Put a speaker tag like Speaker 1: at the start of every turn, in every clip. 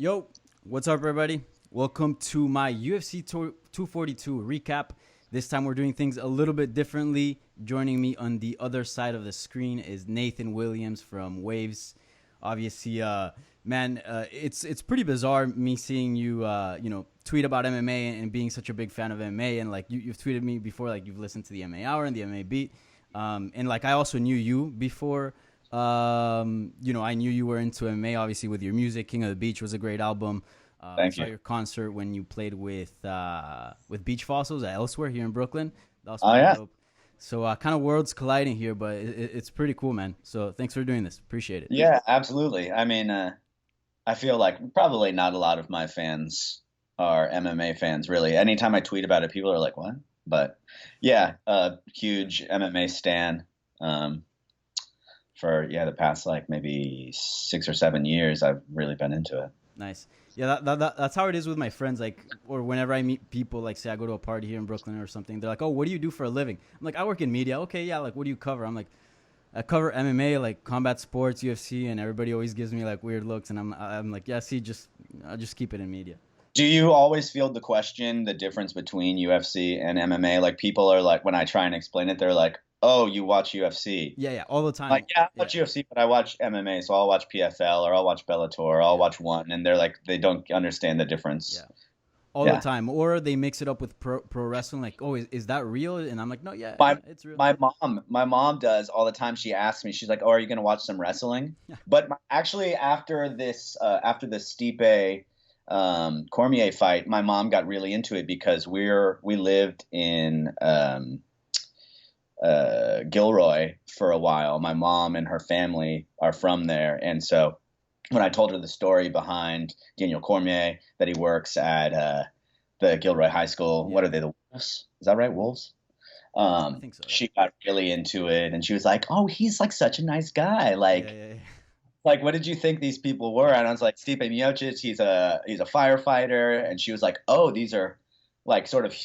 Speaker 1: Yo, what's up, everybody? Welcome to my UFC 242 recap. This time we're doing things a little bit differently. Joining me on the other side of the screen is Nathan Williams from Wavves. Obviously, it's pretty bizarre me seeing you, tweet about MMA and being such a big fan of MMA. And like you've tweeted me before, like you've listened to the MMA Hour and the MMA Beat. And like I also knew you before. I knew you were into MMA, obviously, with your music. King of the Beach was a great album. I
Speaker 2: Thank
Speaker 1: saw
Speaker 2: you.
Speaker 1: your concert when you played with Beach Fossils at Elsewhere here in Brooklyn. That was
Speaker 2: Oh
Speaker 1: pretty
Speaker 2: yeah.
Speaker 1: dope. So kind of worlds colliding here, but it's pretty cool, man. So thanks for doing this. Appreciate it.
Speaker 2: Yeah, absolutely. I feel like probably not a lot of my fans are MMA fans, really. Anytime I tweet about it, people are like, "What?" But yeah, huge MMA stan. Um, for the past like maybe 6 or 7 years, I've really been into it.
Speaker 1: Nice. Yeah, that's how it is with my friends. Like, or whenever I meet people, like, say I go to a party here in Brooklyn or something, they're like, "Oh, what do you do for a living?" I'm like, "I work in media." Okay, yeah. Like, what do you cover? I'm like, I cover MMA, like combat sports, UFC, and everybody always gives me like weird looks, and I'm like, yeah, see, I'll just keep it in media.
Speaker 2: Do you always field the question, the difference between UFC and MMA? Like people are like, when I try and explain it, they're like, "Oh, you watch UFC."
Speaker 1: Yeah, yeah, all the
Speaker 2: Like,
Speaker 1: time.
Speaker 2: yeah, I
Speaker 1: Yeah,
Speaker 2: watch UFC, but I watch MMA, so I'll watch PFL or I'll watch Bellator or I'll
Speaker 1: yeah,
Speaker 2: watch one, and they're like, they don't understand the difference.
Speaker 1: yeah, all the
Speaker 2: Yeah,
Speaker 1: time. Or they mix it up with pro wrestling, like, oh, is that real? And I'm like, no, yeah,
Speaker 2: my
Speaker 1: yeah, it's real.
Speaker 2: my mom does all the time. She asks me, she's like, "Oh, are you gonna watch some wrestling?" But actually, after the Stipe Cormier fight, my mom got really into it because we lived in Gilroy for a while. My mom and her family are from there, and so when I told her the story behind Daniel Cormier, that he works at the Gilroy High School. What
Speaker 1: Yeah,
Speaker 2: are they, the Wolves? Is that right, Wolves?
Speaker 1: I think so. Yeah,
Speaker 2: She got really into it, and she was like, "Oh, he's like such a nice guy.
Speaker 1: yeah,
Speaker 2: Like,
Speaker 1: yeah, yeah.
Speaker 2: like what did you think these people were?" And I was like, "Stipe Miocic, he's a firefighter." And she was like, "Oh, these are like sort of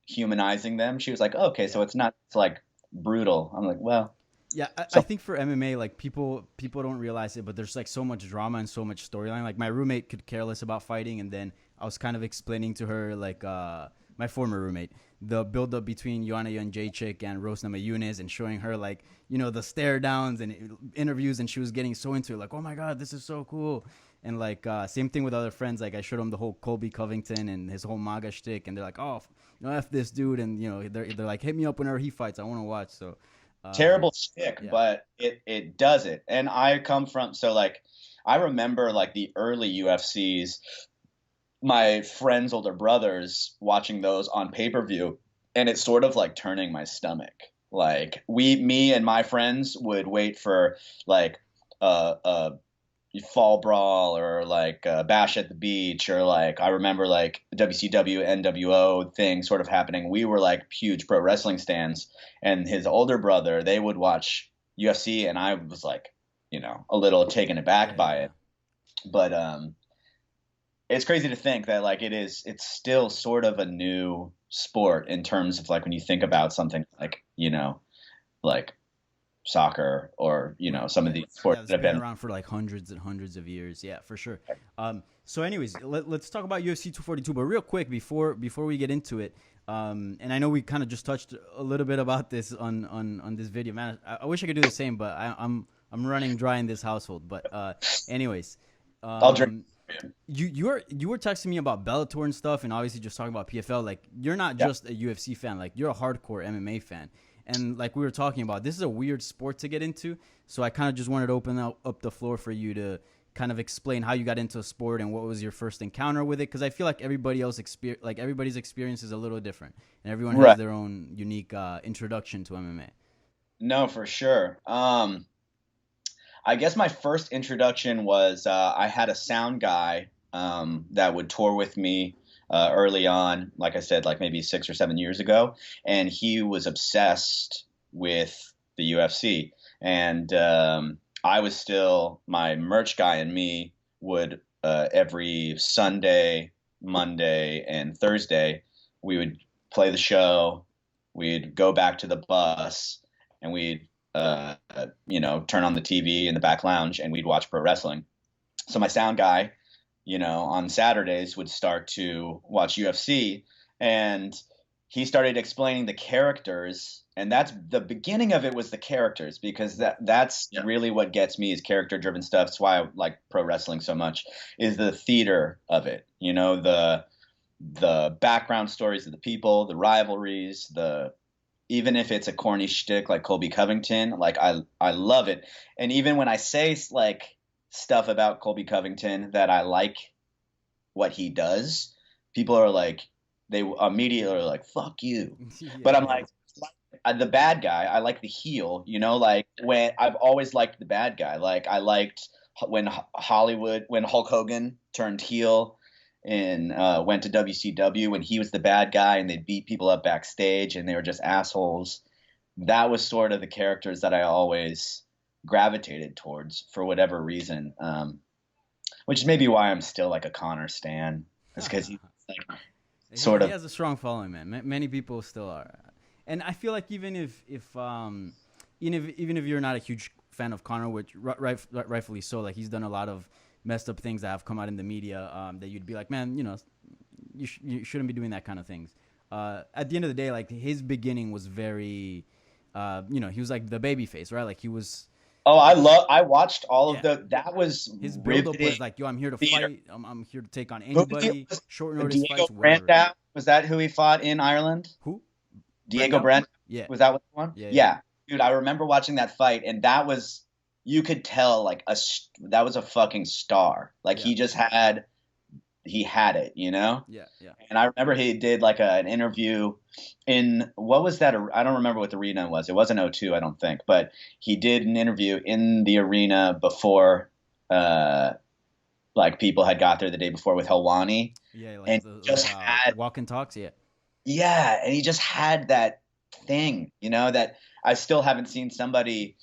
Speaker 2: humanizing them." She was like, "Okay,
Speaker 1: Yeah.
Speaker 2: so it's like brutal." I'm like, "Well,
Speaker 1: Yeah, I
Speaker 2: so
Speaker 1: think for MMA, like people don't realize it, but there's like so much drama and so much storyline. Like my roommate could care less about fighting, and then I was kind of explaining to her like my former roommate the build up between Joanna Jędrzejczyk and Rose Namajunas, and showing her like the stare downs and interviews, and she was getting so into it, like, oh my god, this is so cool. And like same thing with other friends, like I showed them the whole Colby Covington and his whole MAGA shtick, and they're like, oh, f this dude, and they're like, hit me up whenever he fights, I want to watch. So. Um,
Speaker 2: terrible stick,
Speaker 1: yeah.
Speaker 2: but it does it." And I come from, so like I remember like the early UFCs, my friends' older brothers watching those on pay-per-view, and it's sort of like turning my stomach. Like me and my friends would wait for like a fall brawl or like a bash at the beach, or like I remember like WCW NWO thing sort of happening. We were like huge pro wrestling stans, and his older brother, they would watch UFC, and I was like, a little taken
Speaker 1: Yeah,
Speaker 2: aback
Speaker 1: yeah,
Speaker 2: by
Speaker 1: yeah.
Speaker 2: it. But it's crazy to think that like it's still sort of a new sport in terms of like when you think about something like like soccer or
Speaker 1: Right.
Speaker 2: some of
Speaker 1: Yeah.
Speaker 2: these
Speaker 1: Yeah,
Speaker 2: sports
Speaker 1: it's
Speaker 2: that have
Speaker 1: been
Speaker 2: been.
Speaker 1: around for like hundreds and hundreds of years. Yeah, for sure. So anyways, let's talk about UFC 242, but real quick before we get into it. And I know we kind of just touched a little bit about this on this video, man. I wish I could do the same, but I'm running dry in this household. But anyways,
Speaker 2: I'll drink.
Speaker 1: um, you were texting me about Bellator and stuff, and obviously just talking about PFL. Like you're not
Speaker 2: Yeah.
Speaker 1: just a UFC fan, like you're a hardcore MMA fan. And like we were talking about, this is a weird sport to get into. So I kind of just wanted to open up the floor for you to kind of explain how you got into a sport and what was your first encounter with it. Because I feel like everybody's experience is a little different, and everyone has
Speaker 2: Right.
Speaker 1: their own unique introduction to MMA.
Speaker 2: No, for sure. I guess my first introduction was I had a sound guy that would tour with me early on, like I said, like maybe 6 or 7 years ago, and he was obsessed with the UFC. And I was still, my merch guy and me would every Sunday, Monday, and Thursday, we would play the show, we'd go back to the bus, and we'd turn on the TV in the back lounge and we'd watch pro wrestling. So my sound guy on Saturdays would start to watch UFC, and he started explaining the characters, and that's the beginning of it was the characters, because that's really what gets me is character driven stuff. That's why I like pro wrestling so much, is the theater of it. The background stories of the people, the rivalries, even if it's a corny shtick like Colby Covington, like I love it. And even when I say like stuff about Colby Covington that I like what he does, people are like, they immediately are like, fuck you. Yeah. But I'm like, the bad guy, I like the heel, like when I've always liked the bad guy. Like I liked when Hulk Hogan turned heel and went to WCW, when he was the bad guy and they'd beat people up backstage and they were just assholes. That was sort of the characters that I always gravitated towards for whatever reason, which is maybe why I'm still like a Conor stan. It's because he's like
Speaker 1: he has a strong following, man. Many people still are, and I feel like even if you're not a huge fan of Conor, which rightfully so, like he's done a lot of messed up things that have come out in the media, that you'd be like, man, you shouldn't be doing that kind of things. At the end of the day, like his beginning was very, he was like the baby face, right? Like he was.
Speaker 2: Oh, I watched all of that was
Speaker 1: his build-up was like, yo, I'm here to fight. I'm here to take on anybody. Short notice fights, whatever.
Speaker 2: Brandao? Was that who he fought in Ireland?
Speaker 1: Who?
Speaker 2: Diego Brandao?
Speaker 1: Yeah.
Speaker 2: Was that what the one? Yeah. Dude, I remember watching that fight, and that was, you could tell like that was a fucking star. Like he just had it,
Speaker 1: Yeah.
Speaker 2: And I remember he did like an interview in, what was that? I don't remember what the arena was. It wasn't O2, I don't think, but he did an interview in the arena before, like people had got there the day before with Helwani.
Speaker 1: Yeah. Like
Speaker 2: and just had
Speaker 1: walk and talks. Yeah.
Speaker 2: Yeah. And he just had that thing, that I still haven't seen somebody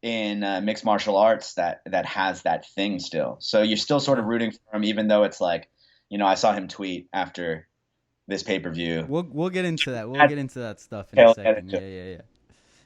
Speaker 2: in mixed martial arts that has that thing still. So you're still sort of rooting for him, even though it's like, I saw him tweet after this pay-per-view.
Speaker 1: We'll get into that. We'll get into that stuff in a second. Yeah.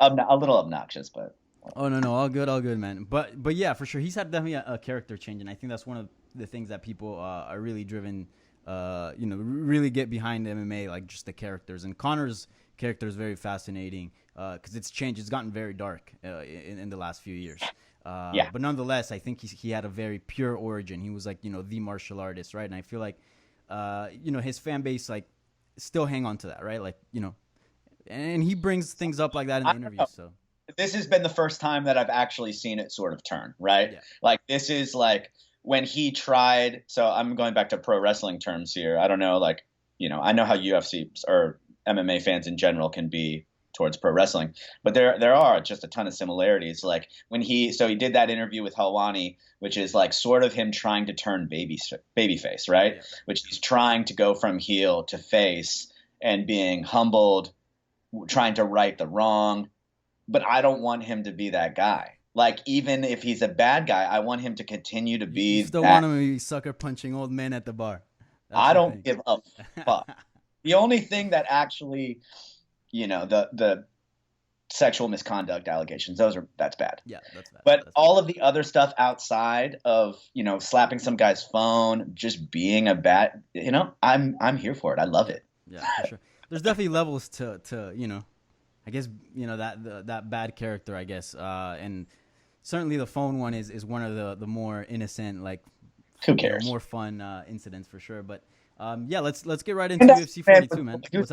Speaker 2: A little obnoxious, but.
Speaker 1: Oh no, all good, man. But yeah, for sure, he's had definitely a character change, and I think that's one of the things that people are really driven, really get behind MMA, like just the characters. And Conor's character is very fascinating because it's changed. It's gotten very dark in the last few years. But nonetheless, I think he had a very pure origin. He was like, the martial artist, right? And I feel like, his fan base, like, still hang on to that, right? Like, and he brings things up like that in the interview. So
Speaker 2: this has been the first time that I've actually seen it sort of turn, right?
Speaker 1: Yeah.
Speaker 2: Like this is like when he tried. So I'm going back to pro wrestling terms here. I don't know, like, I know how UFC or MMA fans in general can be towards pro wrestling, but there are just a ton of similarities. Like when he did that interview with Helwani, which is like sort of him trying to turn babyface, right? Yeah. Which he's trying to go from heel to face and being humbled, trying to right the wrong. But I don't want him to be that guy. Like even if he's a bad guy, I want him to continue to be.
Speaker 1: You still want him to be sucker punching old men at the bar.
Speaker 2: I don't give a fuck. The only thing that actually, the sexual misconduct allegations, that's bad.
Speaker 1: Yeah, that's bad.
Speaker 2: But all of the other stuff outside of, slapping some guy's phone, just being a bad, I'm here for it. I love it.
Speaker 1: Yeah, for sure. There's definitely levels to I guess, that bad character, I guess. And certainly the phone one is one of the more innocent, like,
Speaker 2: who cares?
Speaker 1: More fun incidents for sure. But let's get right into UFC 42, man.
Speaker 2: He was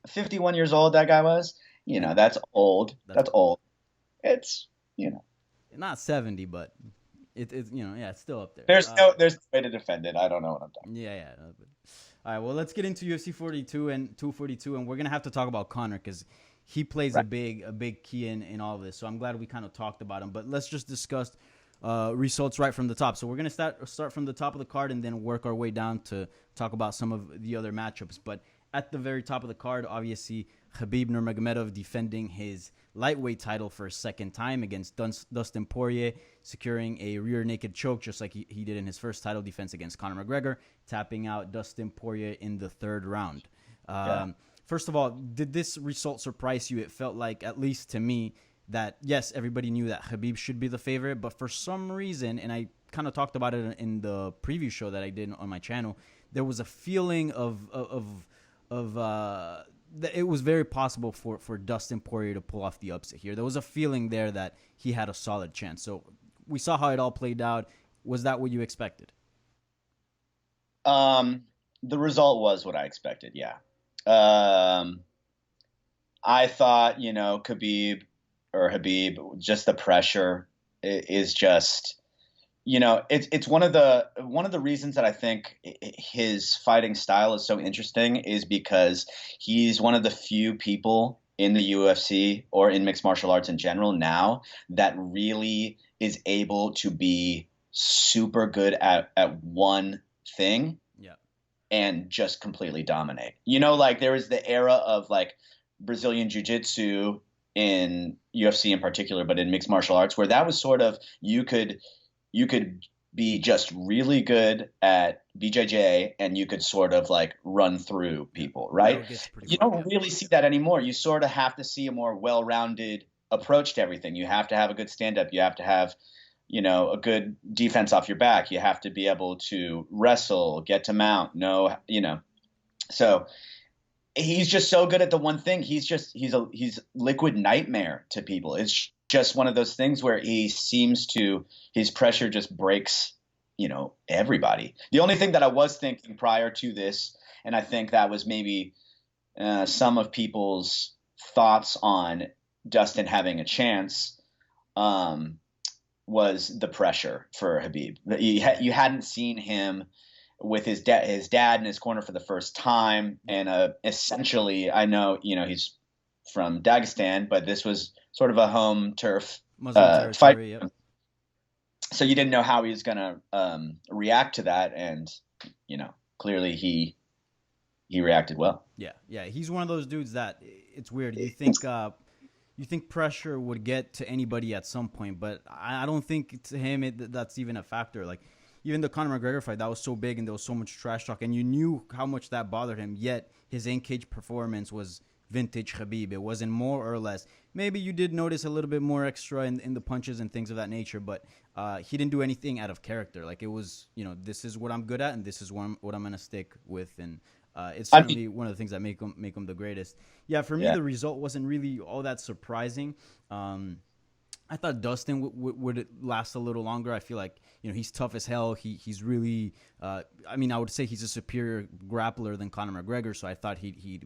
Speaker 2: 51 years old. That guy was, that's old. That's old. It's,
Speaker 1: not 70, but it's it's still up there.
Speaker 2: There's no way to defend it. I don't know what I'm talking.
Speaker 1: Yeah. All right, well, let's get into UFC 42 and 242, and we're gonna have to talk about Conor because he plays a big key in all of this. So I'm glad we kind of talked about him. But let's just discuss results right from the top. So we're going to start from the top of the card and then work our way down to talk about some of the other matchups. But at the very top of the card, obviously, Khabib Nurmagomedov defending his lightweight title for a second time against Dustin Poirier, securing a rear naked choke just like he did in his first title defense against Conor McGregor, tapping out Dustin Poirier in the third round. First of all, did this result surprise you? It felt like, at least to me, that, yes, everybody knew that Khabib should be the favorite, but for some reason, and I kind of talked about it in the preview show that I did on my channel. There was a feeling that it was very possible for Dustin Poirier to pull off the upset here. There was a feeling there that he had a solid chance. So we saw how it all played out. Was that what you expected?
Speaker 2: The result was what I expected. Yeah. I thought, Khabib, just the pressure is just, it's one of the reasons that I think his fighting style is so interesting is because he's one of the few people in the UFC or in mixed martial arts in general now that really is able to be super good at one thing.
Speaker 1: Yeah.
Speaker 2: And just completely dominate. Like there was the era of like Brazilian Jiu-Jitsu in UFC in particular, but in mixed martial arts where that was sort of, you could be just really good at BJJ and you could sort of like run through people, right? You don't really see that anymore. You sort of have to see a more well-rounded approach to everything. You have to have a good stand-up. You have to have, a good defense off your back. You have to be able to wrestle, get to mount, So he's just so good at the one thing. He's liquid nightmare to people. It's just one of those things where his pressure just breaks, everybody. The only thing that I was thinking prior to this, and I think that was maybe some of people's thoughts on Dustin having a chance, was the pressure for Khabib. You hadn't seen him with his dad in his corner for the first time, and essentially, I know he's from Dagestan, but this was sort of a home turf fight. Yep. So you didn't know how he was going to react to that, and clearly he reacted well.
Speaker 1: Yeah, he's one of those dudes that it's weird. You think pressure would get to anybody at some point, but I don't think to him that's even a factor. Like even the Conor McGregor fight, that was so big and there was so much trash talk, and you knew how much that bothered him. Yet his in-cage performance was vintage Khabib. It wasn't more or less. Maybe you did notice a little bit more extra in the punches and things of that nature, but he didn't do anything out of character. Like it was, this is what I'm good at, and this is what I'm going to stick with, and it's certainly one of the things that make him the greatest. Yeah, for me, the result wasn't really all that surprising. I thought Dustin would last a little longer. I feel like he's tough as hell. He's really. I would say he's a superior grappler than Conor McGregor. So I thought he'd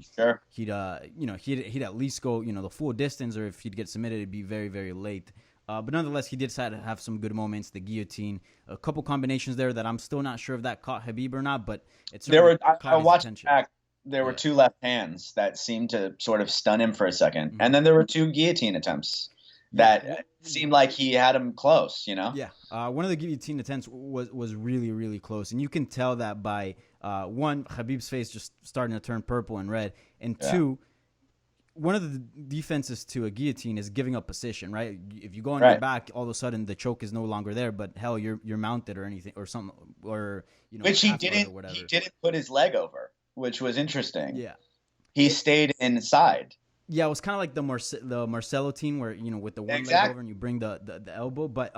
Speaker 1: at least go the full distance, or if he'd get submitted, it'd be very, very late. But nonetheless, he did have some good moments. The guillotine, a couple combinations there that I'm still not sure if that caught Khabib or not. But it's
Speaker 2: I watched back. There were two left hands that seemed to sort of stun him for a second, and then there were two guillotine attempts that seemed like he had him close.
Speaker 1: Yeah. One of the guillotine attempts was really, really close, and you can tell that by one, Khabib's face just starting to turn purple and red, and two, one of the defenses to a guillotine is giving up position, right? If you go on your back, all of a sudden the choke is no longer there, but hell, you're mounted or anything or something, or
Speaker 2: which he didn't. He didn't put his leg over, which was interesting.
Speaker 1: Yeah,
Speaker 2: he stayed inside.
Speaker 1: Yeah, it was kind of like the Marcelo team where with the one leg over and you bring the elbow, but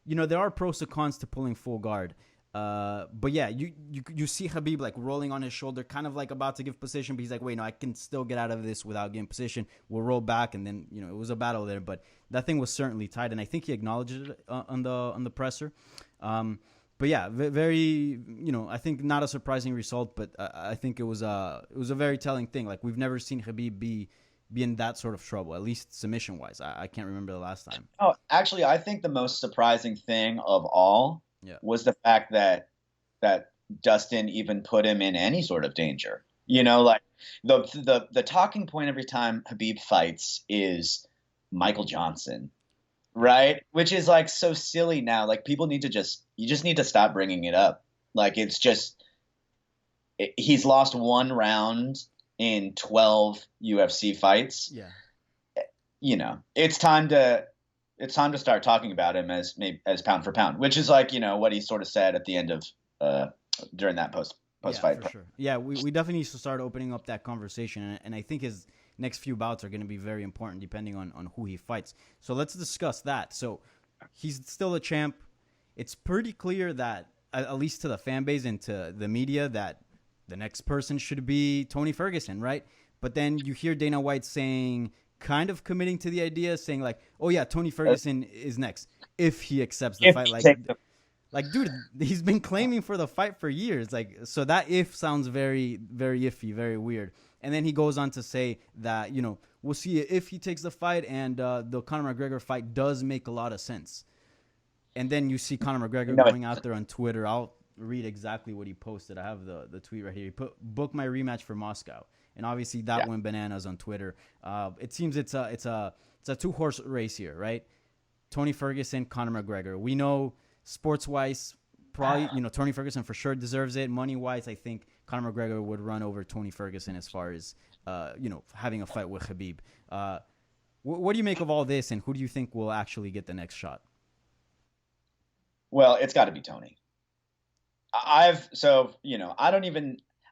Speaker 1: there are pros and cons to pulling full guard. But yeah, you see Khabib like rolling on his shoulder, kind of like about to give position, but he's like, wait, no, I can still get out of this without getting position. We'll roll back, and then it was a battle there, but that thing was certainly tight, and I think he acknowledged it on the presser. But yeah, very I think not a surprising result, but I think it was a very telling thing. Like we've never seen Khabib be in that sort of trouble, at least submission wise. I can't remember the last time.
Speaker 2: Oh, actually, I think the most surprising thing of all was the fact that Dustin even put him in any sort of danger. Like the talking point every time Khabib fights is Michael Johnson, right? Which is like so silly now. Like people need to you just need to stop bringing it up. Like he's lost one round in 12 UFC fights.
Speaker 1: Yeah.
Speaker 2: It's time to start talking about him as pound for pound, which is like, what he sort of said at the end of during that post fight.
Speaker 1: For sure. Yeah, we definitely need to start opening up that conversation, and I think his next few bouts are going to be very important depending on who he fights. So let's discuss that. So he's still a champ. it's pretty clear that, at least to the fan base and to the media, that the next person should be Tony Ferguson, right? But then you hear Dana White saying, kind of committing to the idea, saying like, "Oh yeah, Tony Ferguson is next if he accepts the fight." Like, dude, he's been claiming for the fight for years. Like, so that if sounds very, very iffy, very weird. And then he goes on to say that, you know, we'll see if he takes the fight, and the Conor McGregor fight does make a lot of sense. And then you see Conor McGregor going out there on Twitter. I'll read exactly what he posted. I have the tweet right here. He put, "Book my rematch for Moscow." And obviously that went bananas on Twitter. It seems it's a 2-horse race here, right? Tony Ferguson, Conor McGregor. We know sports-wise, probably, you know, Tony Ferguson for sure deserves it. Money-wise, I think Conor McGregor would run over Tony Ferguson as far as, you know, having a fight with Khabib. What do you make of all this, and who do you think will actually get the next shot?
Speaker 2: Well, it's got to be Tony.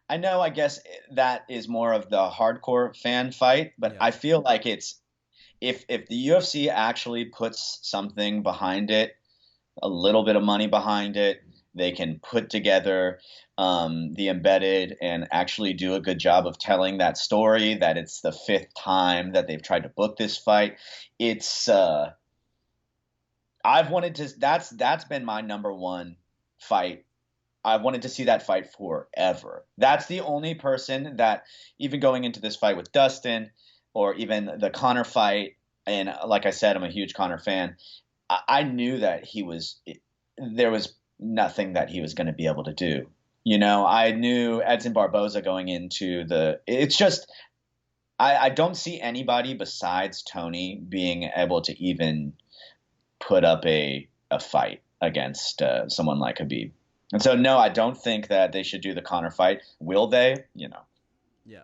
Speaker 2: I know, I guess that is more of the hardcore fan fight, but I feel like it's, if the UFC actually puts something behind it, a little bit of money behind it, they can put together the embedded and actually do a good job of telling that story, that it's the 5th time that they've tried to book this fight. It's that's been my number one fight. I've wanted to see that fight forever. That's the only person that, even going into this fight with Dustin, or even the Conor fight, and like I said, I'm a huge Conor fan, I knew that there was nothing that he was going to be able to do. You know, I knew Edson Barboza going into it's just, I don't see anybody besides Tony being able to even put up a fight against someone like Khabib. And so, no, I don't think that they should do the Conor fight. Will they? You know.
Speaker 1: Yeah.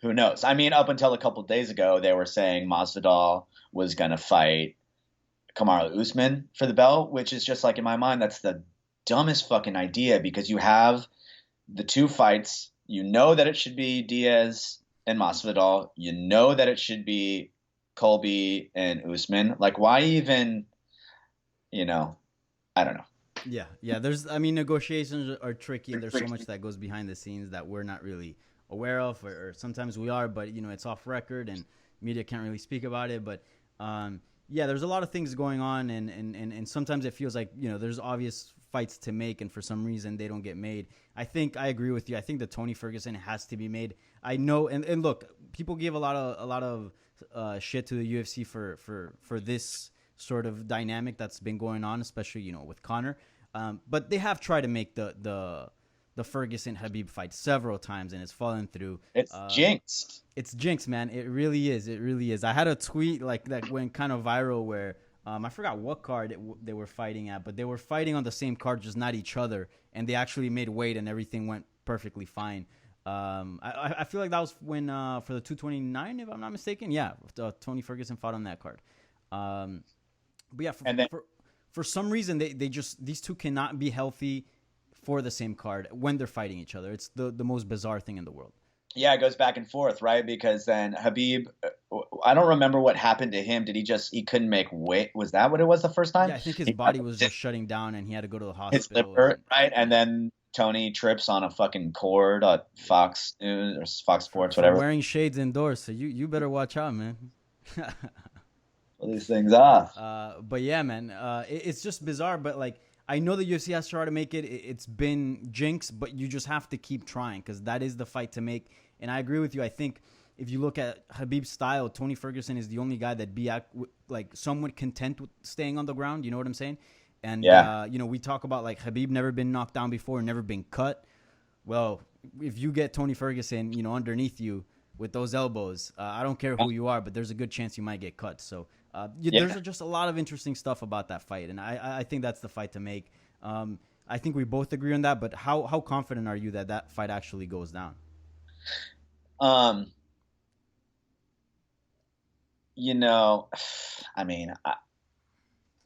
Speaker 2: Who knows? I mean, up until a couple of days ago, they were saying Masvidal was going to fight Kamaru Usman for the belt, which is just like, in my mind, that's the dumbest fucking idea, because you have the 2 fights. You know that it should be Diaz and Masvidal. You know that it should be Colby and Usman. Like, why even, you know, I don't know.
Speaker 1: Yeah. Negotiations are tricky, and there's so much that goes behind the scenes that we're not really aware of, or sometimes we are, but, you know, it's off record and media can't really speak about it. But there's a lot of things going on, and sometimes it feels like, you know, there's obvious fights to make, and for some reason they don't get made. I think I agree with you. I think the Tony Ferguson has to be made. I know, and look, people give a lot of shit to the UFC for this sort of dynamic that's been going on, especially, you know, with Conor. But they have tried to make the Ferguson Khabib fight several times, and it's fallen through.
Speaker 2: It's jinxed.
Speaker 1: It's jinxed, man. It really is. It really is. I had a tweet like that went kind of viral where I forgot what card they were fighting at, but they were fighting on the same card, just not each other, and they actually made weight, and everything went perfectly fine. I feel like that was when for the 229, if I'm not mistaken. Yeah, Tony Ferguson fought on that card. But yeah, for some reason they just, these two cannot be healthy for the same card when they're fighting each other. It's the most bizarre thing in the world.
Speaker 2: Yeah, it goes back and forth, right? Because then Khabib, I don't remember what happened to him. Did he couldn't make weight? Was that what it was the first time?
Speaker 1: Yeah, I think his body was just shutting down and he had to go to the hospital.
Speaker 2: His liver, right? And then Tony trips on a fucking cord at Fox News or Fox Sports, whatever.
Speaker 1: Wearing shades indoors, so you better watch out, man.
Speaker 2: These things off.
Speaker 1: But yeah, man, it's just bizarre. But like, I know the UFC has to try to make it. It's been jinxed, but you just have to keep trying, because that is the fight to make. And I agree with you. I think if you look at Khabib's style, Tony Ferguson is the only guy that'd be like somewhat content with staying on the ground. You know what I'm saying? And you know, we talk about like Khabib never been knocked down before, never been cut. Well, if you get Tony Ferguson, you know, underneath you with those elbows, I don't care who you are, but there's a good chance you might get cut. So there's just a lot of interesting stuff about that fight, and I think that's the fight to make. I think we both agree on that, but how confident are you that that fight actually goes down?
Speaker 2: You know, I mean,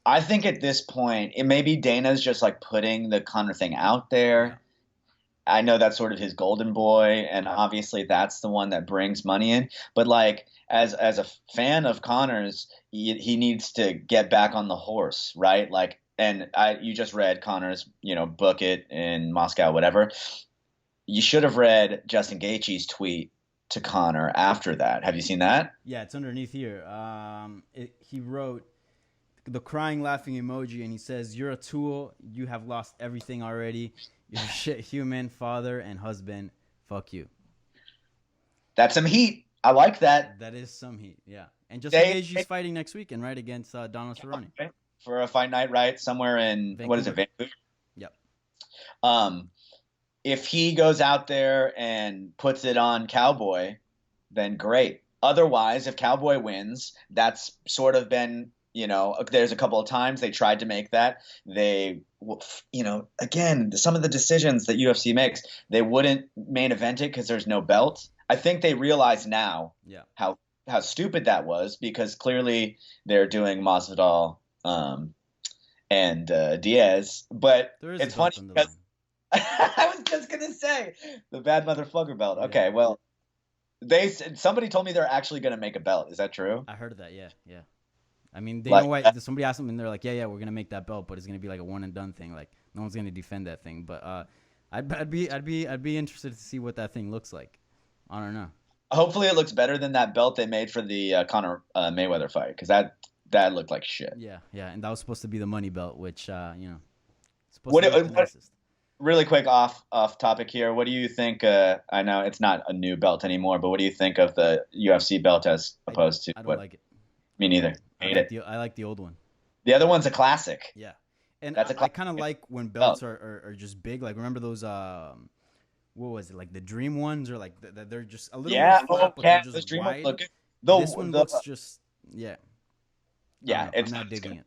Speaker 2: I think at this point, it maybe Dana's just like putting the Conor thing out there. Yeah. I know that's sort of his golden boy, and obviously that's the one that brings money in. But like, as a fan of Conor's, he needs to get back on the horse, right? Like, and you just read Conor's, book it in Moscow, whatever. You should have read Justin Gaethje's tweet to Conor after that. Have you seen that?
Speaker 1: Yeah, it's underneath here. He wrote the crying, laughing emoji, and he says, "You're a tool. You have lost everything already. You're a shit human, father, and husband. Fuck you."
Speaker 2: That's some heat. I like that.
Speaker 1: That is some heat, yeah. And Justin Gaethje's fighting next weekend, right, against Donald Cerrone.
Speaker 2: Okay. For a fight night, right? Somewhere in, Vancouver. What is it, Vancouver?
Speaker 1: Yep.
Speaker 2: If he goes out there and puts it on Cowboy, then great. Otherwise, if Cowboy wins, that's sort of been, there's a couple of times they tried to make that. They, again, some of the decisions that UFC makes, they wouldn't main event it because there's no belt. I think they realize now how stupid that was, because clearly they're doing Masvidal and Diaz. But it's funny because I was just gonna say the bad motherfucker belt. Okay, well, somebody told me they're actually gonna make a belt. Is that true?
Speaker 1: I heard of that. Yeah. I mean, they know why. Somebody asked them, and they're like, "Yeah, we're gonna make that belt, but it's gonna be like a one and done thing. Like, no one's gonna defend that thing." But I'd be interested to see what that thing looks like. I don't know.
Speaker 2: Hopefully, it looks better than that belt they made for the Conor Mayweather fight, because that looked like shit.
Speaker 1: Yeah, and that was supposed to be the money belt, which supposed
Speaker 2: to be
Speaker 1: the nicest.
Speaker 2: Really quick off topic here. What do you think? I know it's not a new belt anymore, but what do you think of the UFC belt as opposed to?
Speaker 1: I don't like it.
Speaker 2: Me neither.
Speaker 1: I like the old one.
Speaker 2: The other one's a classic.
Speaker 1: Yeah, and I kind of like when belts are just big. Like, remember those? What was it, like the Dream ones, or like they're just a little more flat, but they're just
Speaker 2: Dream
Speaker 1: wide.
Speaker 2: Look,
Speaker 1: this one looks just
Speaker 2: it's
Speaker 1: I'm not digging it.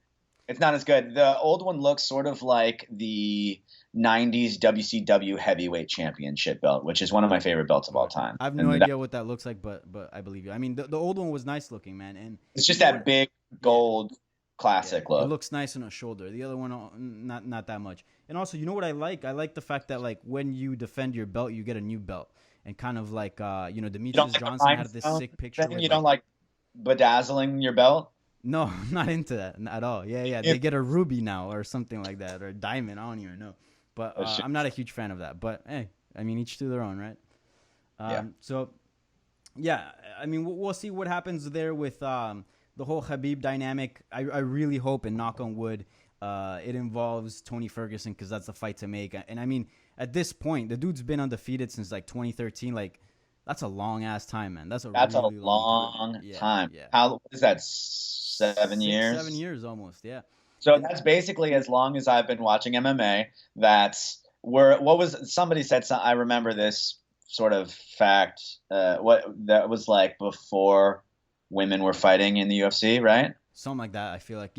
Speaker 2: It's not as good. The old one looks sort of like the 90s WCW heavyweight championship belt, which is one of my favorite belts of all time.
Speaker 1: I have no idea what that looks like, but I believe you. I mean, the old one was nice looking, man, and
Speaker 2: it's just that big gold classic look.
Speaker 1: It looks nice on a shoulder. The other one, not that much. And also, you know what I like? I like the fact that, like, when you defend your belt, you get a new belt, and kind of like Demetrius Johnson had this sick picture.
Speaker 2: You don't like bedazzling your belt?
Speaker 1: No, I'm not into that at all. Yeah. They get a ruby now or something like that, or a diamond. I don't even know. But I'm not a huge fan of that. But hey, I mean, each to their own, right? So, yeah, I mean, we'll see what happens there with the whole Khabib dynamic. I really hope, and knock on wood, it involves Tony Ferguson, because that's the fight to make. And I mean, at this point, the dude's been undefeated since like 2013. Like, that's a long ass time, man. That's a really long
Speaker 2: time.
Speaker 1: Yeah.
Speaker 2: How is that? 7 years?
Speaker 1: 7 years almost. Yeah.
Speaker 2: So that's basically as long as I've been watching MMA. Somebody said, I remember this sort of fact, what that was like before women were fighting in the UFC, right?
Speaker 1: Something like that. I feel like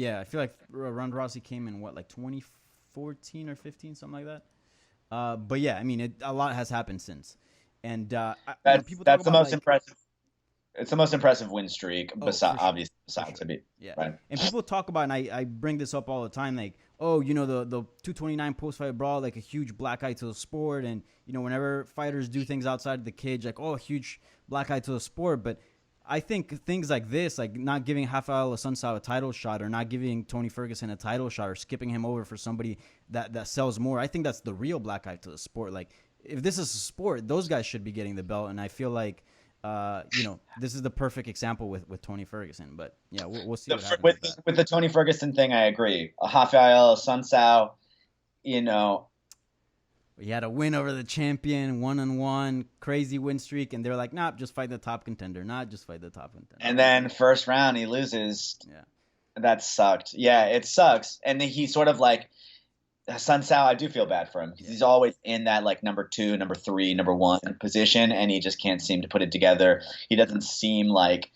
Speaker 1: Ronda Rousey came in like 2014 or 15, something like that. But yeah, I mean, a lot has happened since. And
Speaker 2: that's the most impressive. It's the most impressive win streak, obviously, besides Khabib.
Speaker 1: Yeah.
Speaker 2: Right.
Speaker 1: And people talk about, and I bring this up all the time, like, the 229 post-fight brawl, like a huge black eye to the sport. And, whenever fighters do things outside the cage, like, a huge black eye to the sport. But I think things like this, like not giving Rafael Assunção a title shot, or not giving Tony Ferguson a title shot, or skipping him over for somebody that sells more, I think that's the real black eye to the sport. Like, if this is a sport, those guys should be getting the belt. And I feel like, this is the perfect example with Tony Ferguson. But yeah, we'll see what happens
Speaker 2: with the Tony Ferguson thing. I agree. Rafael Assunção,
Speaker 1: he had a win over the champion, 1-1, crazy win streak, and they're like, "Nah, just fight the top contender. And then
Speaker 2: first round he loses.
Speaker 1: Yeah,
Speaker 2: that sucked. Yeah, it sucks. And he sort of like Assunção, I do feel bad for him. He's always in that like number 2, number 3, number 1 position, and he just can't seem to put it together. He doesn't seem like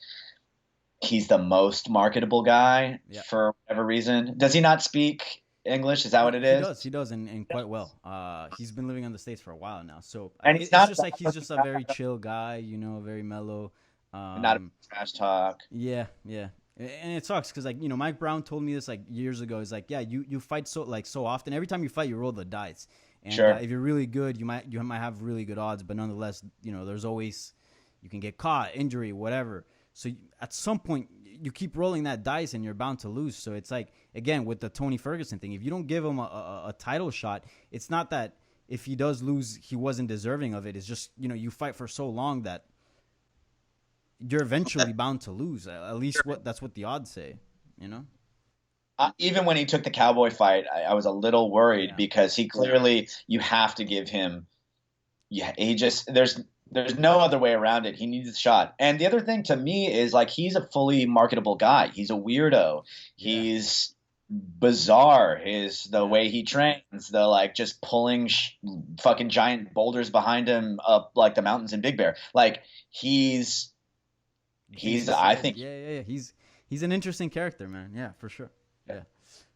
Speaker 2: he's the most marketable guy for whatever reason. Does he not speak English? Is that what it is?
Speaker 1: He does, and quite well. He's been living in the States for a while now, so
Speaker 2: and
Speaker 1: it's just like he's just a very chill guy, very mellow.
Speaker 2: Not a trash talk.
Speaker 1: Yeah. And it sucks because, like, Mike Brown told me this like years ago. He's like, yeah, you fight so often. Every time you fight, you roll the dice. And if you're really good, you might have really good odds. But nonetheless, there's always, you can get caught, injury, whatever. So at some point, you keep rolling that dice and you're bound to lose. So it's like, again, with the Tony Ferguson thing, if you don't give him a title shot, it's not that if he does lose, he wasn't deserving of it. It's just, you fight for so long that you're eventually bound to lose. At least that's what the odds say,
Speaker 2: Even when he took the Cowboy fight, I was a little worried because he clearly, you have to give him, there's no other way around it. He needs a shot. And the other thing to me is like, he's a fully marketable guy. He's a weirdo. Yeah. He's bizarre. The way he trains, the like just pulling fucking giant boulders behind him up like the mountains in Big Bear. Like he's I think.
Speaker 1: Yeah. He's an interesting character, man. Yeah, for sure. Yeah.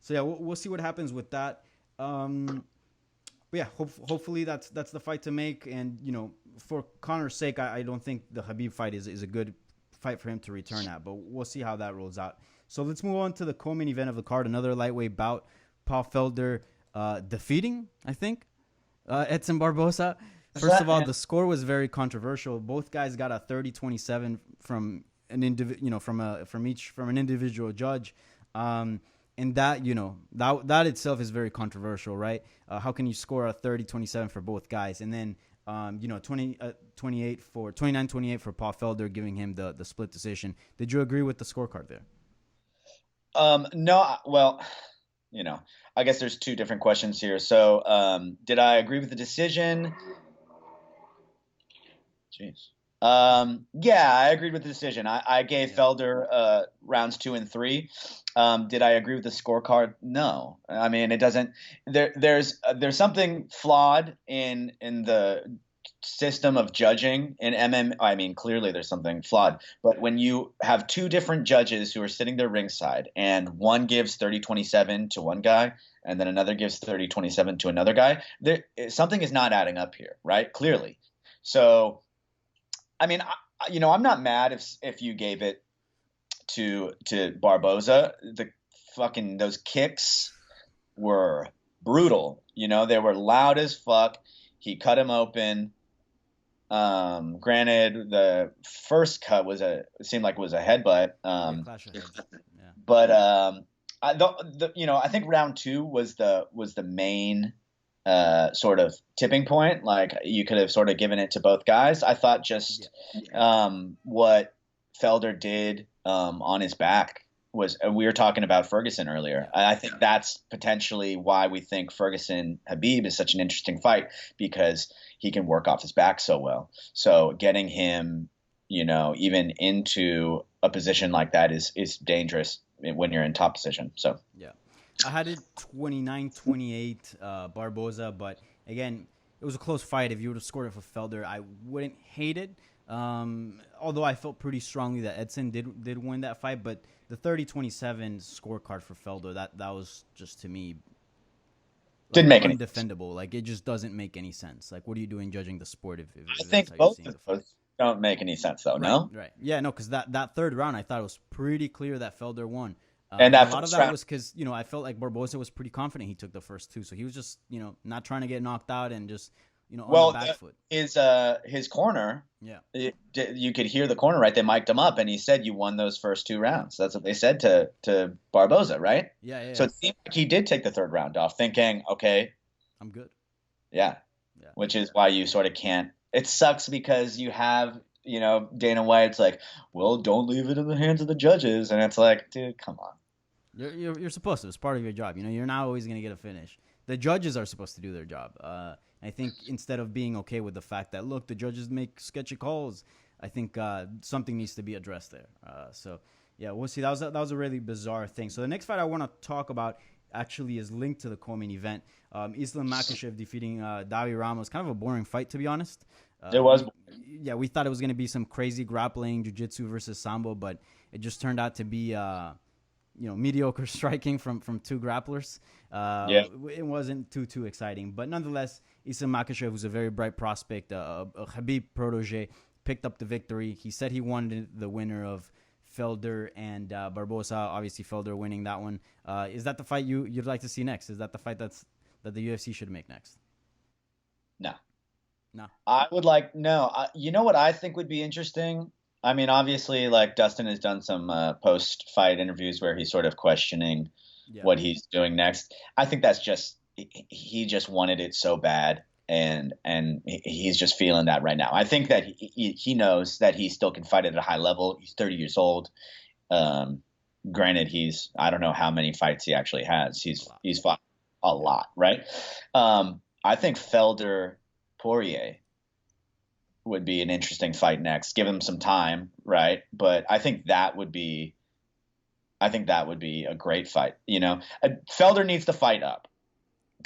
Speaker 1: So yeah, we'll see what happens with that. But yeah, hopefully that's the fight to make. And for Conor's sake, I don't think the Khabib fight is a good fight for him to return at. But we'll see how that rolls out. So let's move on to the co-main event of the card. Another lightweight bout. Paul Felder defeating, I think, Edson Barboza. First of all, the score was very controversial. Both guys got a 30-27 from an individual judge. And that, that itself is very controversial, right? How can you score a 30-27 for both guys? And then, 29-28 for Paul Felder, giving him the split decision. Did you agree with the scorecard there?
Speaker 2: No, well, I guess there's two different questions here. So, did I agree with the decision? Jeez. Yeah, I agreed with the decision. I gave Felder rounds 2 and 3. Did I agree with the scorecard? No. I mean, it doesn't. There's something flawed in the system of judging in MMA. I mean, clearly there's something flawed. But when you have two different judges who are sitting there ringside, and one gives 30-27 to one guy, and then another gives 30-27 to another guy, something is not adding up here, right? Clearly. So. I mean, I'm not mad if you gave it to Barboza. Those kicks were brutal. They were loud as fuck. He cut him open. Granted, the first cut seemed like it was a headbutt. But I think round 2 was the main. Sort of tipping point. Like you could have sort of given it to both guys. I thought just what Felder did on his back was, we were talking about Ferguson earlier. I think that's potentially why we think Ferguson Khabib is such an interesting fight, because he can work off his back so well. So getting him, even into a position like that is dangerous when you're in top position. So
Speaker 1: yeah. I had it 29-28 Barboza, but again, it was a close fight. If you would have scored it for Felder, I wouldn't hate it. Although I felt pretty strongly that Edson did win that fight, but the 30-27 scorecard for Felder, that was just, to me,
Speaker 2: didn't make
Speaker 1: undefendable. Like, it just doesn't make any sense. Like, what are you doing judging the sport if
Speaker 2: I think both of those don't make any sense, though.
Speaker 1: Right,
Speaker 2: no,
Speaker 1: right? Yeah, no, because that third round, I thought it was pretty clear that Felder won.
Speaker 2: And
Speaker 1: a lot of that was because, I felt like Barboza was pretty confident he took the first 2. So he was just, not trying to get knocked out and just, on the back foot.
Speaker 2: His corner, you could hear the corner, right? They mic'd him up and he said, you won those first 2 rounds. That's what they said to Barboza, right?
Speaker 1: Yeah.
Speaker 2: So it seemed like he did take the third round off, thinking, okay,
Speaker 1: I'm good.
Speaker 2: Yeah. Which is why you sort of can't. It sucks because you have, Dana White's like, well, don't leave it in the hands of the judges. And it's like, dude, come on.
Speaker 1: You're supposed to. It's part of your job. You're not always going to get a finish. The judges are supposed to do their job. I think instead of being okay with the fact that, look, the judges make sketchy calls, I think something needs to be addressed there. So, yeah, we'll see. That was a really bizarre thing. So the next fight I want to talk about actually is linked to the co-main event. Islam Makhachev defeating Dhabi Ramos. Kind of a boring fight, to be honest.
Speaker 2: It was.
Speaker 1: Yeah, we thought it was going to be some crazy grappling, jiu-jitsu versus sambo, but it just turned out to be mediocre striking from 2 grapplers. It wasn't too exciting, but nonetheless, Islam Makhachev, who's a very bright prospect, a Khabib protege, picked up the victory. He said he wanted the winner of Felder and Barboza. Obviously, Felder winning that one. Is that the fight you'd like to see next? Is that the fight that the UFC should make next?
Speaker 2: No.
Speaker 1: No.
Speaker 2: I would like no. You know what I think would be interesting? I mean, obviously, like Dustin has done some post-fight interviews where he's sort of questioning
Speaker 1: Yeah,
Speaker 2: what he's doing next. I think that's just he just wanted it so bad, and he's just feeling that right now. I think that he knows that he still can fight at a high level. He's 30 years old. Um, Granted, I don't know how many fights he actually has. He's fought a lot, right? I think Felder Poirier would be an interesting fight next. Give him some time, right? But I think that would be a great fight. Felder needs to fight up.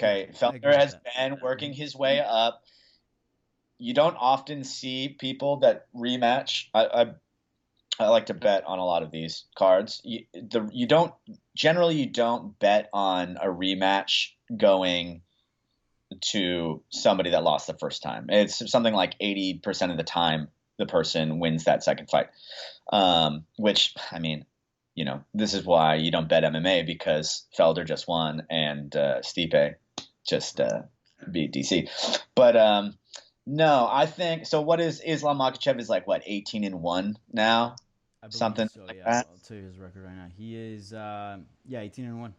Speaker 1: yeah,
Speaker 2: Okay,
Speaker 1: I agree
Speaker 2: Felder
Speaker 1: with
Speaker 2: has
Speaker 1: that.
Speaker 2: been working his way up. You don't often see people that rematch. I like to bet on a lot of these cards. You don't generally you don't bet on a rematch going to somebody that lost the first time. It's something like 80% of the time the person wins that second fight. Which, I mean, this is why you don't bet MMA, because Felder just won and Stipe just beat DC. But no, I think so. What is Islam Makhachev is like what 18-1 now,
Speaker 1: I believe
Speaker 2: something
Speaker 1: so.
Speaker 2: like
Speaker 1: Yeah,
Speaker 2: that.
Speaker 1: I'll tell you his record right now. He is, yeah, 18-1.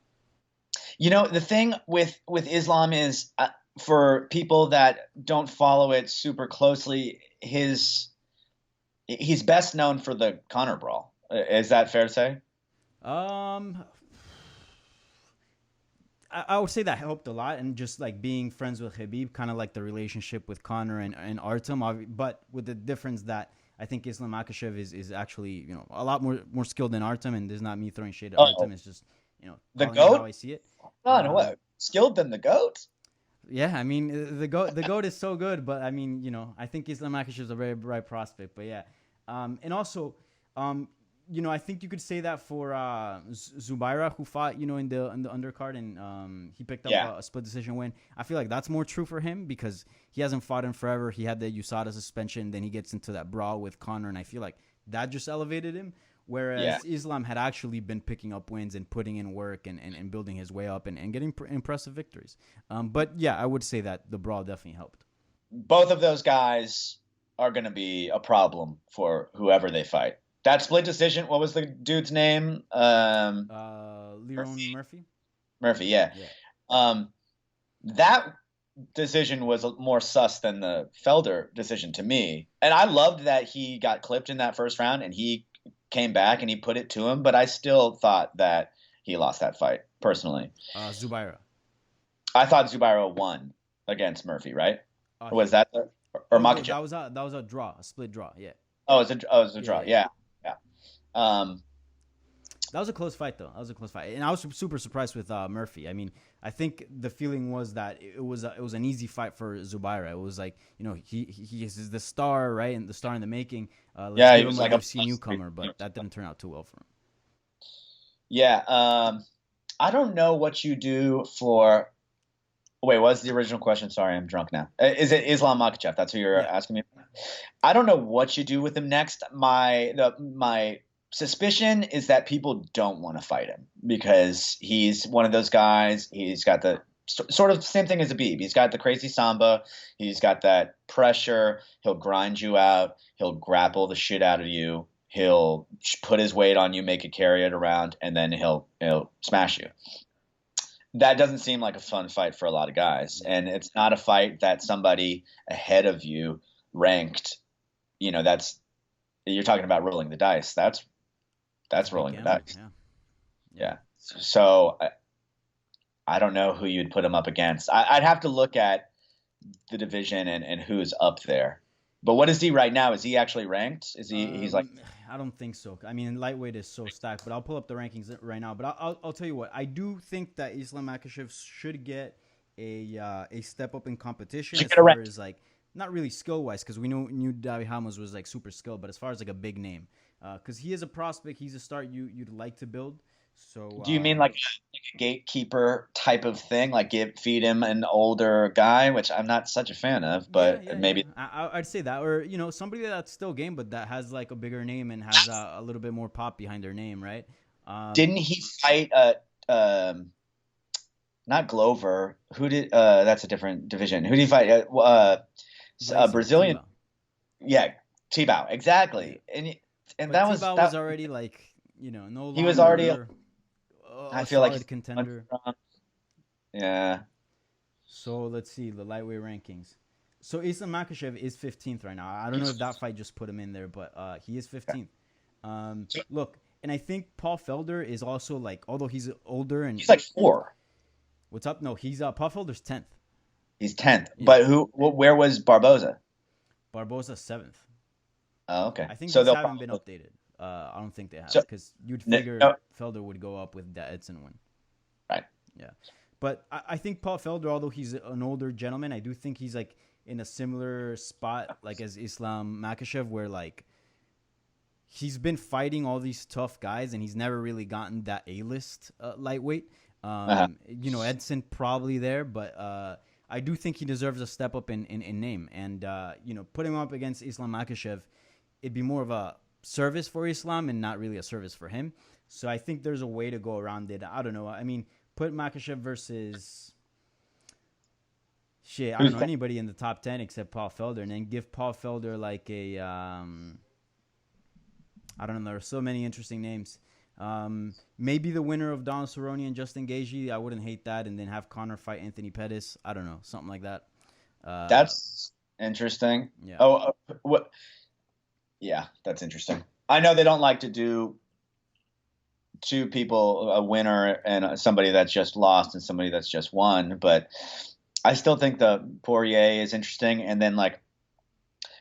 Speaker 2: The thing with Islam is, for people that don't follow it super closely, he's best known for the Conor brawl. Is that fair to say?
Speaker 1: Um, I would say that helped a lot, and just like being friends with Khabib, kind of like the relationship with Conor and Artem, but with the difference that I think Islam Makhachev is actually a lot more skilled than Artem, and there's not me throwing shade at Artem.
Speaker 2: Oh,
Speaker 1: It's just
Speaker 2: the
Speaker 1: calling it how
Speaker 2: goat?
Speaker 1: I see it.
Speaker 2: Hold on, what? Skilled than the goat?
Speaker 1: Yeah, I mean the goat is so good, but I mean I think Islam Makhachev is a very bright prospect, but yeah, and also um, I think you could say that for Zubaira, who fought in the undercard, and he picked up
Speaker 2: Yeah.
Speaker 1: a split decision win. I feel like that's more true for him because he hasn't fought in forever. He had the USADA suspension, then he gets into that brawl with Conor, and I feel like that just elevated him.
Speaker 2: Yeah.
Speaker 1: Whereas Islam had actually been picking up wins and putting in work and building his way up and getting impressive victories. But yeah, I would say that the brawl definitely helped.
Speaker 2: Both of those guys are going to be a problem for whoever they fight. That split decision, what was the dude's name?
Speaker 1: Leron
Speaker 2: Murphy.
Speaker 1: Murphy?
Speaker 2: Murphy, yeah.
Speaker 1: Yeah.
Speaker 2: Um, that decision was more sus than the Felder decision to me. And I loved that he got clipped in that first round and he came back and he put it to him, but I still thought that he lost that fight, personally.
Speaker 1: Zubaira.
Speaker 2: I thought Zubairo won against Murphy, right?
Speaker 1: Uh,
Speaker 2: Was that or
Speaker 1: oh no,
Speaker 2: Makachev?
Speaker 1: that was a draw, a split draw. Yeah.
Speaker 2: It was a
Speaker 1: Yeah,
Speaker 2: draw.
Speaker 1: yeah, yeah.
Speaker 2: Yeah. Yeah. Um,
Speaker 1: That was a close fight, though. That was a close fight, and I was super surprised with Murphy. I mean, I think the feeling was that it was an easy fight for Zubaira. It was like he is the star, right, and the star in the making. Let's
Speaker 2: yeah, he
Speaker 1: give
Speaker 2: was
Speaker 1: him a
Speaker 2: like a
Speaker 1: UFC newcomer, but that didn't turn out too well for him.
Speaker 2: yeah. I don't know what you do for. Wait, what's the original question? Sorry, I'm drunk now. Is it Islam Makhachev? That's who you're
Speaker 1: Yeah,
Speaker 2: asking me. I don't know what you do with him next. My suspicion is that people don't want to fight him because he's one of those guys. He's got the sort of same thing as Habib. He's got the crazy samba. He's got that pressure. He'll grind you out. He'll grapple the shit out of you. He'll put his weight on you, make you carry it around, and then he'll smash you. That doesn't seem like a fun fight for a lot of guys,
Speaker 1: yeah,
Speaker 2: and it's not a fight that somebody ahead of you ranked. That's you're talking about rolling the dice.
Speaker 1: it's
Speaker 2: That's
Speaker 1: a big
Speaker 2: rolling the
Speaker 1: gamble.
Speaker 2: dice.
Speaker 1: Yeah, yeah.
Speaker 2: Yeah. So I don't know who you'd put him up against. I'd have to look at the division and who's up there. But what is he right now? Is he actually ranked? Is he? He's like,
Speaker 1: I don't think so. I mean, lightweight is so stacked, but I'll pull up the rankings right now. But I'll tell you what, I do think that Islam Makhachev should get a step up in competition
Speaker 2: should
Speaker 1: as
Speaker 2: get a
Speaker 1: far
Speaker 2: rank.
Speaker 1: as like not really skill wise because we knew Dhabi Hamas was like super skilled, but as far as like a big name, because he is a prospect, he's a start you'd like to build. So
Speaker 2: Do you mean like a gatekeeper type of thing? Like feed him an older guy, which I'm not such a fan of,
Speaker 1: yeah,
Speaker 2: but
Speaker 1: yeah, yeah.
Speaker 2: maybe
Speaker 1: I'd say that, or somebody that's still game, but that has like a bigger name and has a little bit more pop behind their name, right?
Speaker 2: didn't he fight not Glover? Who did that's a different division. Who did he fight? A
Speaker 1: Gracie,
Speaker 2: Brazilian.
Speaker 1: Tiba.
Speaker 2: Yeah, Tebow.
Speaker 1: Yeah.
Speaker 2: Exactly. And and
Speaker 1: But
Speaker 2: that was
Speaker 1: T-Bow was already like, no
Speaker 2: he was already.
Speaker 1: longer
Speaker 2: I
Speaker 1: a
Speaker 2: feel like
Speaker 1: solid contender.
Speaker 2: yeah.
Speaker 1: So let's see the lightweight rankings. So Islam Makhachev is 15th right now. I don't know if that fight just put him in there, but he is 15th. Look, and I think Paul Felder is also like, although he's older and
Speaker 2: He's like 4.
Speaker 1: What's up? No, he's Paul Felder's 10th.
Speaker 2: He's 10th.
Speaker 1: Yeah.
Speaker 2: But where was Barboza?
Speaker 1: Barboza's 7th.
Speaker 2: Oh, okay.
Speaker 1: I think
Speaker 2: so
Speaker 1: these haven't been updated. I don't think they have, because you'd figure Felder would go up with the Edson win.
Speaker 2: Right.
Speaker 1: Yeah. But I think Paul Felder, although he's an older gentleman, I do think he's like in a similar spot like as Islam Makhachev, where like he's been fighting all these tough guys and he's never really gotten that A-list lightweight. Edson probably there, but I do think he deserves a step up in name. And, putting him up against Islam Makhachev, it'd be more of a service for Islam and not really a service for him. So I think there's a way to go around it. I don't know. I mean, put Makhachev versus anybody in the top 10 except Paul Felder, and then give Paul Felder like a I don't know. There are so many interesting names. Maybe the winner of Donald Cerrone and Justin Gaethje. I wouldn't hate that, and then have Conor fight Anthony Pettis. I don't know, something like that.
Speaker 2: That's interesting.
Speaker 1: Yeah.
Speaker 2: Oh, what? Yeah, that's interesting. I know they don't like to do 2 people, a winner and somebody that's just lost and somebody that's just won, but I still think the Poirier is interesting, and then like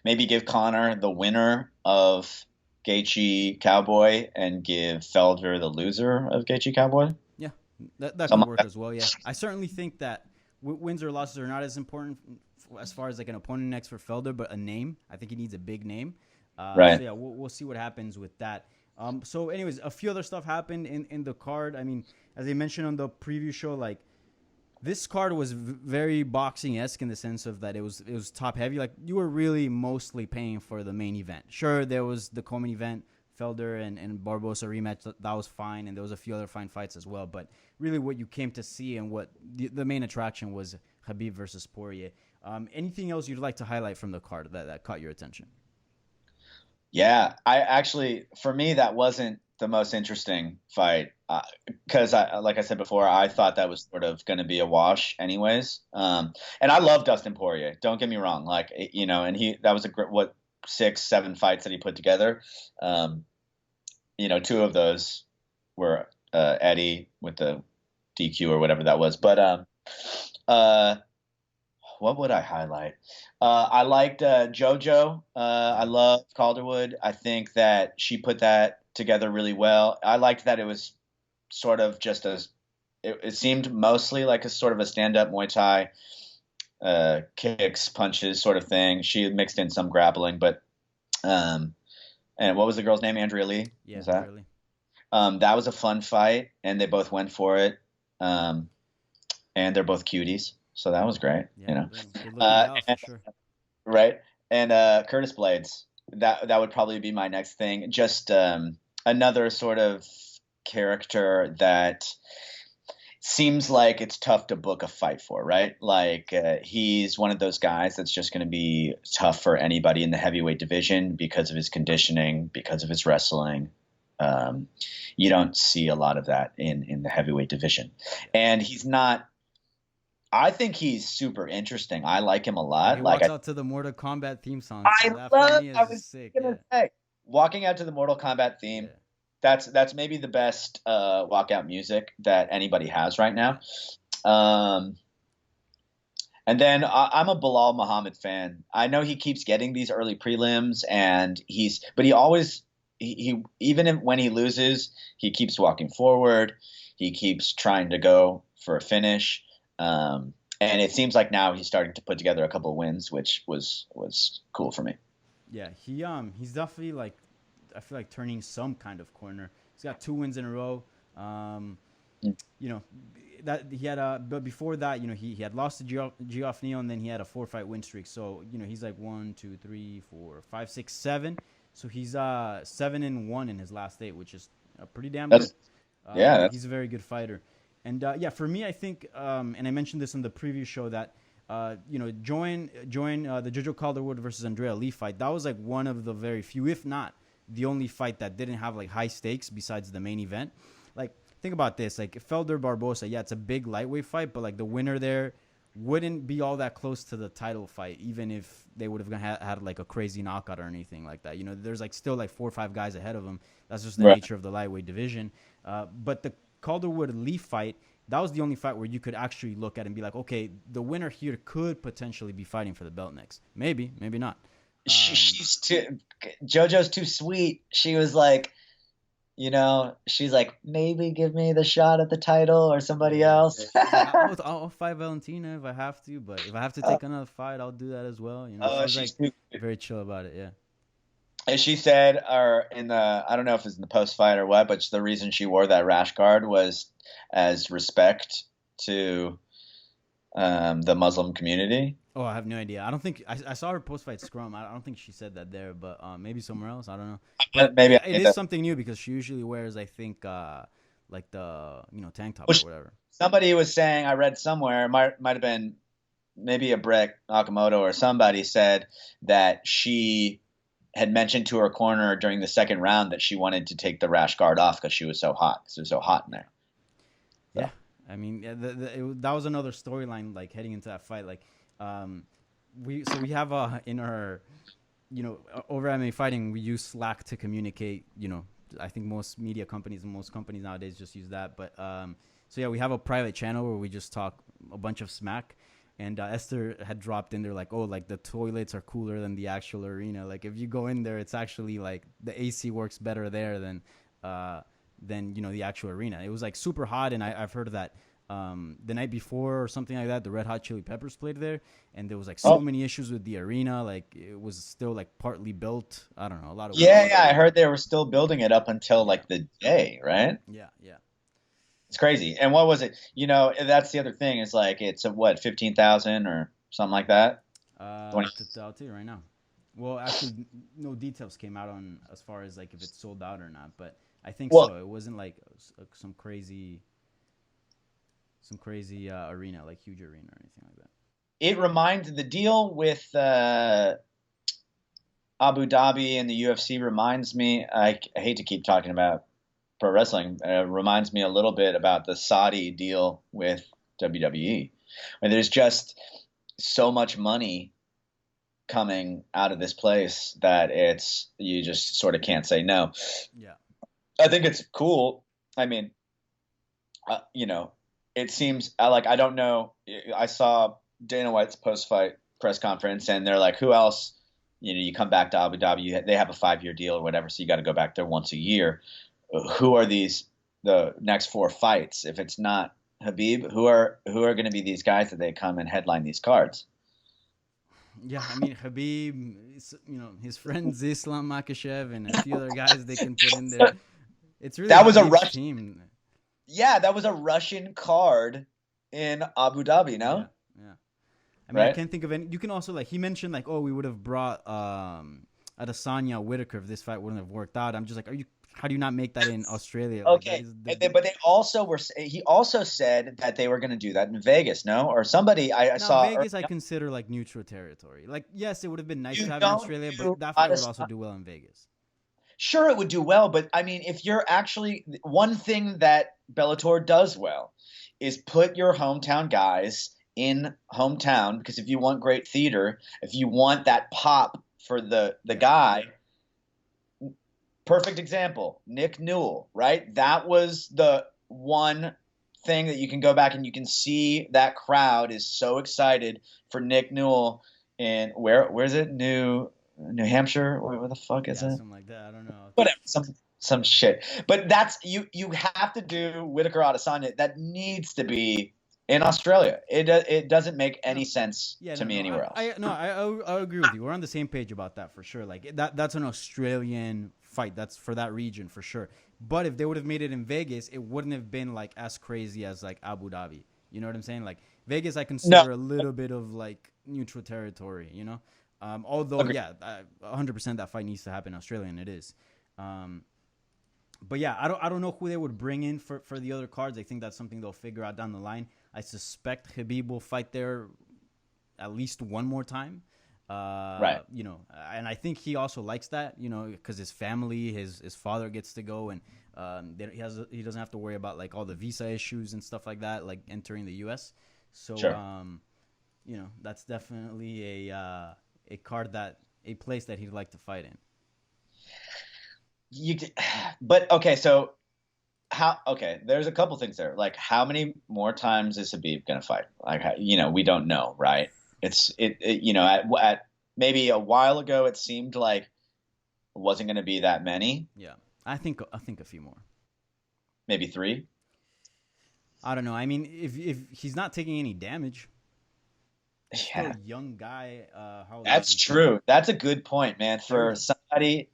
Speaker 2: maybe give Conor the winner of Gaethje Cowboy and give Felder the loser of Gaethje Cowboy.
Speaker 1: Yeah, that could work as well. Yeah, I certainly think that wins or losses are not as important as far as like an opponent next for Felder, but a name. I think he needs a big name.
Speaker 2: Right.
Speaker 1: So yeah, we'll see what happens with that. So anyways, a few other stuff happened in the card. I mean, as I mentioned on the preview show, like this card was very boxing-esque in the sense of that it was top heavy. Like you were really mostly paying for the main event. Sure, there was the co-main event, Felder and Barboza rematch. That was fine, and there was a few other fine fights as well. But really what you came to see and what the main attraction was Khabib versus Poirier. Anything else you'd like to highlight from the card that caught your attention?
Speaker 2: Yeah, for me, that wasn't the most interesting fight because, like I said before, I thought that was sort of going to be a wash, anyways. And I love Dustin Poirier. Don't get me wrong, and that was a great 6-7 fights that he put together. 2 of those were Eddie with the DQ or whatever that was, but what would I highlight? I liked JoJo. I love Calderwood. I think that she put that together really well. I liked that it was sort of just it seemed mostly like a sort of a stand-up Muay Thai, kicks, punches sort of thing. She had mixed in some grappling, but and what was the girl's name? Andrea Lee?
Speaker 1: Yeah,
Speaker 2: is that?
Speaker 1: Andrea Lee.
Speaker 2: That was a fun fight, and they both went for it. And they're both cuties. So that was great,
Speaker 1: Good looking gal, for sure.
Speaker 2: Right. And Curtis Blades, that would probably be my next thing. Just another sort of character that seems like it's tough to book a fight for, right? Like he's one of those guys that's just going to be tough for anybody in the heavyweight division because of his conditioning, because of his wrestling. You don't see a lot of that in the heavyweight division. And he's not. I think he's super interesting. I like him a lot.
Speaker 1: He walks out to the Mortal Kombat theme song.
Speaker 2: So I was sick. Gonna say, walking out to the Mortal Kombat theme. Yeah. That's maybe the best walkout music that anybody has right now. And then I'm a Bilal Muhammad fan. I know he keeps getting these early prelims, but he always even when he loses, he keeps walking forward. He keeps trying to go for a finish. And it seems like now he's starting to put together a couple of wins, which was cool for me.
Speaker 1: Yeah, he's definitely like, I feel like turning some kind of corner. He's got 2 wins in a row. That he had but before that, he had lost to Geoff Neal, and then he had a 4-fight win streak. So he's like 1, 2, 3, 4, 5, 6, 7. So he's 7-1 in his last 8, which is pretty damn good. He's a very good fighter. And for me, I think, and I mentioned this on the preview show, that join the Jojo Calderwood versus Andrea Lee fight. That was like one of the very few, if not the only fight that didn't have like high stakes besides the main event. Like, think about this. Like, Felder Barboza, yeah, it's a big lightweight fight, but like the winner there wouldn't be all that close to the title fight, even if they would have had like a crazy knockout or anything like that. You know, there's like still like 4 or 5 guys ahead of them. That's just the nature of the lightweight division. But the Calderwood-Lee fight, that was the only fight where you could actually look at and be like, okay, the winner here could potentially be fighting for the belt next. Maybe, maybe not.
Speaker 2: JoJo's too sweet. She was like, you know, she's like, maybe give me the shot at the title or somebody else.
Speaker 1: I'll fight Valentina if I have to, but if I have to take another fight, I'll do that as well. You know, she's like very chill about it. Yeah.
Speaker 2: And she said, or in the, I don't know if it's in the post fight or what, but the reason she wore that rash guard was as respect to the Muslim community.
Speaker 1: Oh, I have no idea. I don't think I saw her post-fight scrum. I don't think she said that there, but maybe somewhere else. I don't know. But
Speaker 2: maybe
Speaker 1: it is something new because she usually wears, I think, like the tank top or whatever.
Speaker 2: Somebody was saying, I read somewhere, might have been maybe a Brett Nakamoto or somebody said that she had mentioned to her corner during the second round that she wanted to take the rash guard off because she was so hot. Because it was so hot in there. So.
Speaker 1: Yeah, I mean, that was another storyline like heading into that fight, like. We have in our, over MMA fighting, we use Slack to communicate. I think most media companies and most companies nowadays just use that. But so yeah, we have a private channel where we just talk a bunch of smack. And Esther had dropped in there like, oh, like the toilets are cooler than the actual arena. Like if you go in there, it's actually like the AC works better there than the actual arena. It was like super hot, and I've heard that. The night before or something like that, the Red Hot Chili Peppers played there, and there was like so many issues with the arena. Like it was still like partly built. I don't know, a lot of
Speaker 2: I heard they were still building it up until like the day, right?
Speaker 1: Yeah.
Speaker 2: It's crazy. And what was it? That's the other thing. Is like it's 15,000 or something like that.
Speaker 1: I'll tell you right now. Well, actually, no details came out on as far as like if it's sold out or not, but I think so. It wasn't like some crazy arena, like huge arena or anything like that.
Speaker 2: It reminds the deal with Abu Dhabi and the UFC reminds me. I hate to keep talking about pro wrestling. Reminds me a little bit about the Saudi deal with WWE, where there's just so much money coming out of this place that you just sort of can't say no.
Speaker 1: Yeah,
Speaker 2: I think it's cool. I mean, it seems like, I don't know. I saw Dana White's post-fight press conference, and they're like, who else? You come back to Abu Dhabi, they have a 5-year deal or whatever, so you got to go back there once a year. Who are the next 4 fights? If it's not Khabib, who are going to be these guys that they come and headline these cards?
Speaker 1: Yeah, I mean, Khabib, his friends Islam Makhachev and a few other guys they can put in there. It's really
Speaker 2: that was a Russian
Speaker 1: team.
Speaker 2: Yeah, that was a Russian card in Abu Dhabi, no?
Speaker 1: Yeah. I mean, right? I can't think of any. You can also, like, he mentioned, like, oh, we would have brought Adesanya Whitaker if this fight wouldn't have worked out. I'm just like, how do you not make that in Australia?
Speaker 2: Okay, like, but they also he also said that they were going to do that in Vegas, no? Or somebody I saw.
Speaker 1: Vegas, I consider, like, neutral territory. Like, yes, it would have been nice to have in Australia, but that fight would also do well in Vegas.
Speaker 2: Sure, it would do well, but I mean, if you're actually – one thing that Bellator does well is put your hometown guys in hometown, because if you want great theater, if you want that pop for the guy – perfect example, Nick Newell, right? That was the one thing that you can go back and you can see that crowd is so excited for Nick Newell in – where's it? New Hampshire, where the fuck is it?
Speaker 1: Something like that. I don't know.
Speaker 2: Whatever, some shit. But that's you have to do Whitaker Adesanya. That needs to be in Australia. It doesn't make any sense to me anywhere else.
Speaker 1: I agree with you. We're on the same page about that for sure. Like that's an Australian fight. That's for that region for sure. But if they would have made it in Vegas, it wouldn't have been like as crazy as like Abu Dhabi. You know what I'm saying? Like Vegas, I consider a little bit of like neutral territory. Although,
Speaker 2: okay.
Speaker 1: 100% that fight needs to happen in Australia, and it is. But yeah, I don't know who they would bring in for the other cards. I think that's something they'll figure out down the line. I suspect Khabib will fight there at least one more time.
Speaker 2: Right.
Speaker 1: You know, and I think he also likes that, you know, because his family, his father gets to go, and he doesn't have to worry about like all the visa issues and stuff like that, like entering the U.S. So,
Speaker 2: Sure.
Speaker 1: you know, that's definitely a place that he'd like to fight in.
Speaker 2: But okay, so there's a couple things there. Like, how many more times is Khabib gonna fight? Like, you know, we don't know, right? You know, at maybe a while ago it seemed like it wasn't gonna be that many.
Speaker 1: Yeah, I think a few more.
Speaker 2: Maybe 3.
Speaker 1: I don't know. I mean, if he's not taking any damage, still
Speaker 2: Yeah,
Speaker 1: a young guy. How old
Speaker 2: that's
Speaker 1: is he?
Speaker 2: true. That's a good point, man. For
Speaker 1: 30.
Speaker 2: somebody,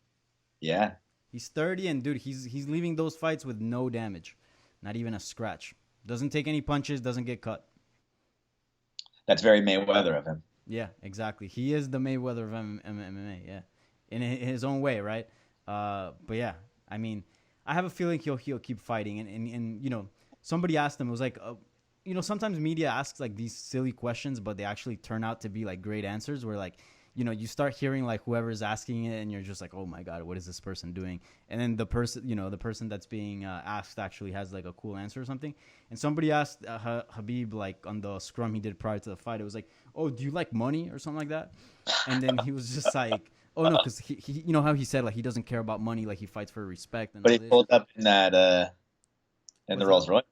Speaker 2: yeah,
Speaker 1: He's 30, and dude, he's leaving those fights with no damage, not even a scratch. Doesn't take any punches, doesn't get cut.
Speaker 2: that's very Mayweather of him.
Speaker 1: Yeah, exactly. He is the Mayweather of MMA. Yeah, in his own way, right? But yeah, I mean, I have a feeling he'll keep fighting, and you know, somebody asked him. It was like, you know, sometimes media asks like these silly questions, but they actually turn out to be like great answers. Where like, you know, you start hearing like whoever's asking it, and you're just like, oh my god, what is this person doing? And then the person that's being asked actually has like a cool answer or something. And somebody asked Khabib like on the scrum he did prior to the fight. It was like, oh, do you like money or something like that? And then he was just like, oh no, because he you know how he said like he doesn't care about money, like he fights for respect and
Speaker 2: But
Speaker 1: all
Speaker 2: he
Speaker 1: this.
Speaker 2: pulled up in that in the
Speaker 1: What's
Speaker 2: Rolls
Speaker 1: that?
Speaker 2: Royce.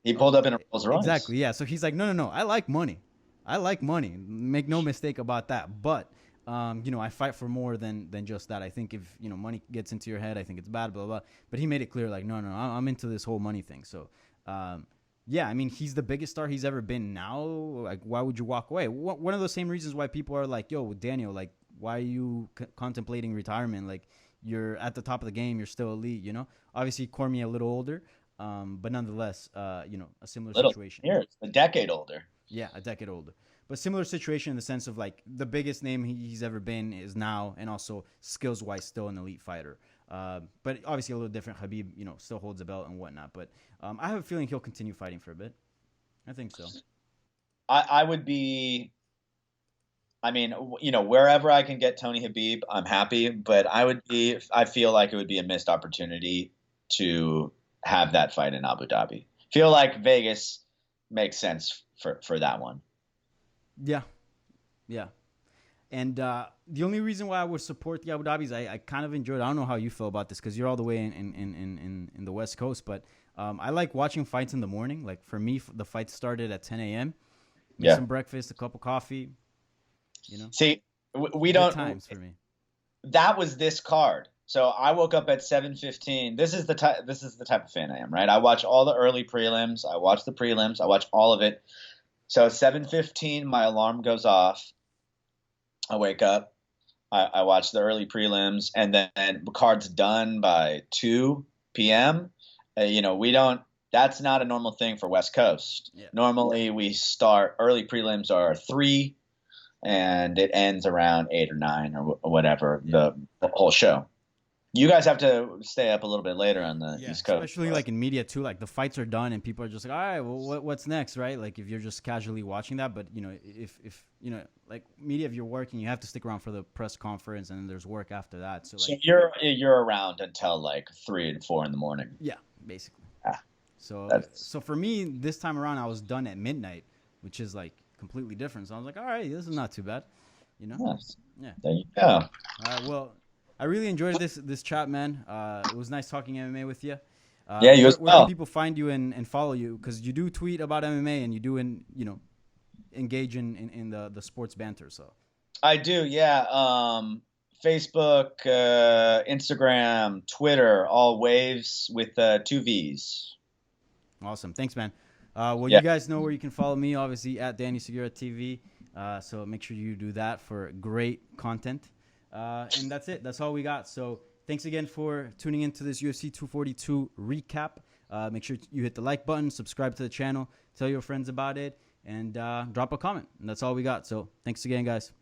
Speaker 2: He pulled up in a Rolls Royce.
Speaker 1: Exactly, yeah. So he's like, no. I like money. I like money. Make no mistake about that. But you know, I fight for more than just that. I think if you know money gets into your head, I think it's bad. Blah blah. But he made it clear, like, no, I'm into this whole money thing. So, yeah, I mean, he's the biggest star he's ever been. Now, like, why would you walk away? One of the same reasons why people are like, yo, Daniel, like, why are you contemplating retirement? Like, you're at the top of the game. You're still elite. You know, obviously, Cormier a little older. But nonetheless, you know, a similar
Speaker 2: Little
Speaker 1: situation.
Speaker 2: years, a decade older.
Speaker 1: Yeah, a decade older. But similar situation in the sense of like the biggest name he's ever been is now, and also skills wise still an elite fighter. But obviously a little different. Khabib, you know, still holds a belt and whatnot. But I have a feeling he'll continue fighting for a bit. I think so.
Speaker 2: I would be. I mean, you know, wherever I can get Tony Khabib, I'm happy. But I feel like it would be a missed opportunity to have that fight in Abu Dhabi. Feel like Vegas makes sense for that one.
Speaker 1: Yeah. And the only reason why I would support the Abu Dhabi is I kind of enjoyed. I don't know how you feel about this because you're all the way in the West Coast, but I like watching fights in the morning. Like for me, the fight started at 10 a.m. Make some breakfast, a cup of coffee. You know,
Speaker 2: see, we
Speaker 1: good
Speaker 2: don't.
Speaker 1: Times for me.
Speaker 2: That was this card. So I woke up at 7:15. This is the type of fan I am, right? I watch all the early prelims. I watch the prelims. I watch all of it. So 7:15, my alarm goes off. I wake up. I watch the early prelims, and then the card's done by 2 p.m. You know, we don't. That's not a normal thing for West Coast.
Speaker 1: Yeah.
Speaker 2: Normally, we start early prelims are 3, and it ends around 8 or 9 or whatever.
Speaker 1: Yeah.
Speaker 2: The whole show. You guys have to stay up a little bit later on the East Coast.
Speaker 1: Especially like in media too. Like the fights are done and people are just like, all right, well, what's next, right? Like if you're just casually watching that, but you know, if you know, like media, if you're working, you have to stick around for the press conference, and then there's work after that. So like,
Speaker 2: you're around until like 3 and 4 in the morning.
Speaker 1: Yeah, basically.
Speaker 2: Yeah.
Speaker 1: So for me, this time around, I was done at midnight, which is like completely different. So I was like, all right, this is not too bad, you know?
Speaker 2: Yes.
Speaker 1: Yeah.
Speaker 2: There you go.
Speaker 1: Well, I really enjoyed this chat, man. It was nice talking MMA with you.
Speaker 2: Yeah, you as
Speaker 1: where
Speaker 2: well.
Speaker 1: can people find you and follow you? Because you do tweet about MMA and you do engage in the sports banter. So
Speaker 2: I do, yeah. Facebook, Instagram, Twitter, all Wavves with 2 V's.
Speaker 1: Awesome. Thanks, man. You guys know where you can follow me, obviously, at Danny Segura TV. So make sure you do that for great content. And that's it. That's all we got. So thanks again for tuning into this UFC 242 recap. Make sure you hit the like button, subscribe to the channel, tell your friends about it, and drop a comment. And that's all we got. So thanks again, guys.